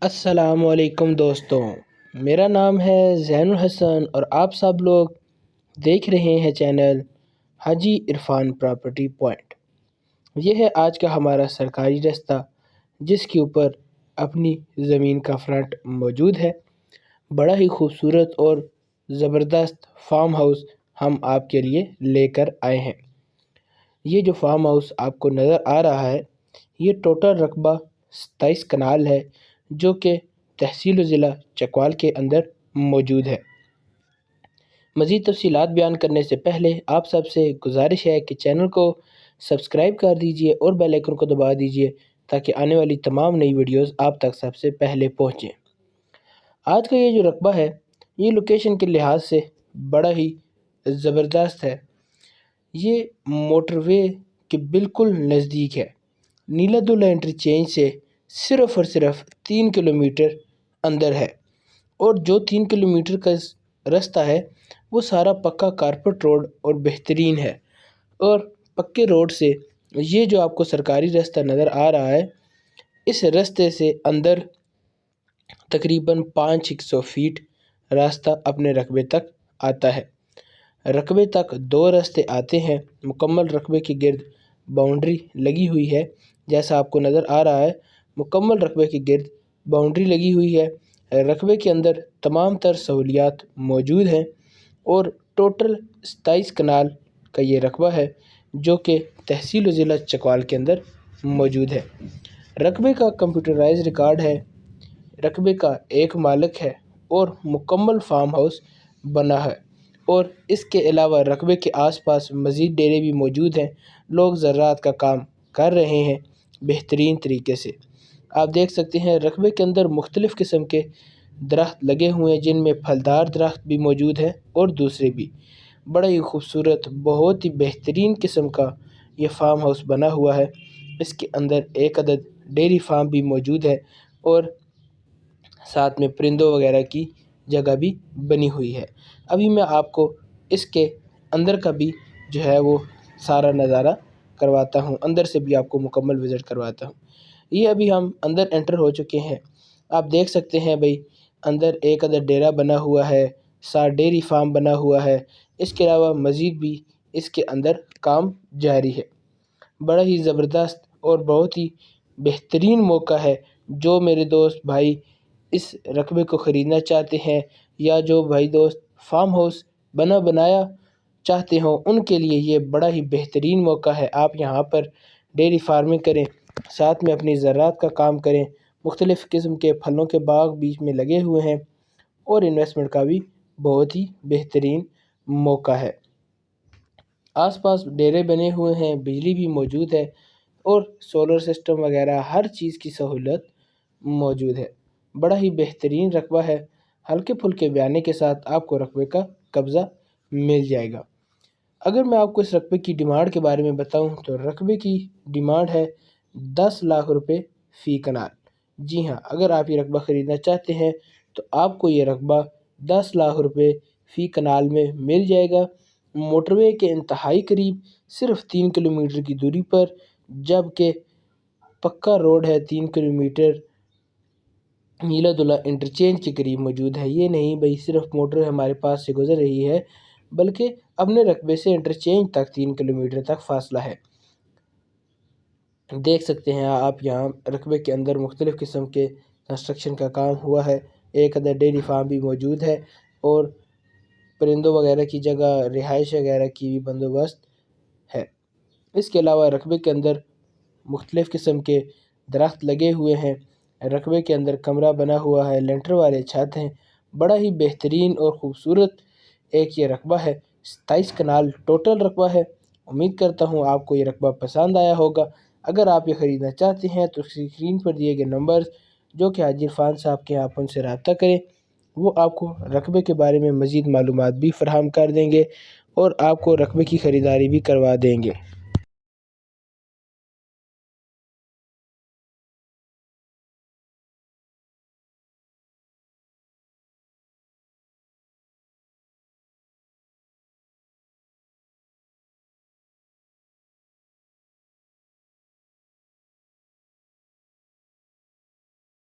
السلام علیکم دوستوں، میرا نام ہے زین الحسن اور آپ سب لوگ دیکھ رہے ہیں چینل حاجی عرفان پراپرٹی پوائنٹ۔ یہ ہے آج کا ہمارا سرکاری رستہ جس کے اوپر اپنی زمین کا فرنٹ موجود ہے۔ بڑا ہی خوبصورت اور زبردست فارم ہاؤس ہم آپ کے لیے لے کر آئے ہیں۔ یہ جو فارم ہاؤس آپ کو نظر آ رہا ہے یہ ٹوٹل رقبہ 27 کنال ہے جو کہ تحصیل و ضلع چکوال کے اندر موجود ہے۔ مزید تفصیلات بیان کرنے سے پہلے آپ سب سے گزارش ہے کہ چینل کو سبسکرائب کر دیجئے اور بیل آئیکن کو دبا دیجئے تاکہ آنے والی تمام نئی ویڈیوز آپ تک سب سے پہلے پہنچیں۔ آج کا یہ جو رقبہ ہے یہ لوکیشن کے لحاظ سے بڑا ہی زبردست ہے۔ یہ موٹر وے کے بالکل نزدیک ہے۔ نیلا دلہ انٹرچینج سے صرف اور صرف 3 کلومیٹر اندر ہے، اور جو 3 کلومیٹر کا رستہ ہے وہ سارا پکا کارپٹ روڈ اور بہترین ہے، اور پکے روڈ سے یہ جو آپ کو سرکاری رستہ نظر آ رہا ہے اس رستے سے اندر تقریباً 500 فیٹ راستہ اپنے رقبے تک آتا ہے۔ رقبے تک 2 رستے آتے ہیں، مکمل رقبے کے گرد باؤنڈری لگی ہوئی ہے۔ جیسا آپ کو نظر آ رہا ہے مکمل رقبے کے گرد باؤنڈری لگی ہوئی ہے۔ رقبے کے اندر تمام تر سہولیات موجود ہیں، اور ٹوٹل 27 کنال کا یہ رقبہ ہے جو کہ تحصیل و ضلع چکوال کے اندر موجود ہے۔ رقبے کا کمپیوٹرائز ریکارڈ ہے، رقبے کا ایک مالک ہے اور مکمل فارم ہاؤس بنا ہے، اور اس کے علاوہ رقبے کے آس پاس مزید ڈیرے بھی موجود ہیں۔ لوگ زراعت کا کام کر رہے ہیں بہترین طریقے سے۔ آپ دیکھ سکتے ہیں رقبے کے اندر مختلف قسم کے درخت لگے ہوئے ہیں جن میں پھلدار درخت بھی موجود ہیں اور دوسرے بھی۔ بڑا ہی خوبصورت بہت ہی بہترین قسم کا یہ فارم ہاؤس بنا ہوا ہے۔ اس کے اندر ایک عدد ڈیری فارم بھی موجود ہے، اور ساتھ میں پرندوں وغیرہ کی جگہ بھی بنی ہوئی ہے۔ ابھی میں آپ کو اس کے اندر کا بھی جو ہے وہ سارا نظارہ کرواتا ہوں، اندر سے بھی آپ کو مکمل وزٹ کرواتا ہوں۔ یہ ابھی ہم اندر انٹر ہو چکے ہیں۔ آپ دیکھ سکتے ہیں بھائی اندر ایک عدد ڈیرا بنا ہوا ہے، 7 ڈیری فارم بنا ہوا ہے۔ اس کے علاوہ مزید بھی اس کے اندر کام جاری ہے۔ بڑا ہی زبردست اور بہت ہی بہترین موقع ہے۔ جو میرے دوست بھائی اس رقبے کو خریدنا چاہتے ہیں یا جو بھائی دوست فارم ہاؤس بنایا چاہتے ہوں ان کے لیے یہ بڑا ہی بہترین موقع ہے۔ آپ یہاں پر ڈیری فارمنگ کریں، ساتھ میں اپنی زراعت کا کام کریں، مختلف قسم کے پھلوں کے باغ بیچ میں لگے ہوئے ہیں، اور انویسٹمنٹ کا بھی بہت ہی بہترین موقع ہے۔ آس پاس ڈیرے بنے ہوئے ہیں، بجلی بھی موجود ہے، اور سولر سسٹم وغیرہ ہر چیز کی سہولت موجود ہے۔ بڑا ہی بہترین رقبہ ہے۔ ہلکے پھلکے بیانے کے ساتھ آپ کو رقبے کا قبضہ مل جائے گا۔ اگر میں آپ کو اس رقبے کی ڈیمانڈ کے بارے میں بتاؤں تو رقبے کی ڈیمانڈ ہے 10 لاکھ روپے فی کنال۔ جی ہاں، اگر آپ یہ رقبہ خریدنا چاہتے ہیں تو آپ کو یہ رقبہ 10 لاکھ روپے فی کنال میں مل جائے گا، موٹر وے کے انتہائی قریب، صرف 3 کلومیٹر کی دوری پر، جبکہ پکا روڈ ہے 3 کلومیٹر نیلا دلہ انٹرچینج کے قریب موجود ہے۔ یہ نہیں بھئی صرف موٹر ہمارے پاس سے گزر رہی ہے، بلکہ اپنے رقبے سے انٹرچینج تک 3 کلومیٹر تک فاصلہ ہے۔ دیکھ سکتے ہیں آپ یہاں رقبے کے اندر مختلف قسم کے کنسٹرکشن کا کام ہوا ہے۔ ایک عدد ڈیری فارم بھی موجود ہے، اور پرندوں وغیرہ کی جگہ، رہائش وغیرہ کی بھی بندوبست ہے۔ اس کے علاوہ رقبے کے اندر مختلف قسم کے درخت لگے ہوئے ہیں۔ رقبے کے اندر کمرہ بنا ہوا ہے، لینٹر والے چھت ہیں۔ بڑا ہی بہترین اور خوبصورت ایک یہ رقبہ ہے۔ 27 کنال ٹوٹل رقبہ ہے۔ امید کرتا ہوں آپ کو یہ رقبہ پسند آیا ہوگا۔ اگر آپ یہ خریدنا چاہتے ہیں تو اسکرین پر دیے گئے نمبرز جو کہ حاجی عرفان صاحب کے ہیں، آپ ان سے رابطہ کریں، وہ آپ کو رقبے کے بارے میں مزید معلومات بھی فراہم کر دیں گے اور آپ کو رقبے کی خریداری بھی کروا دیں گے۔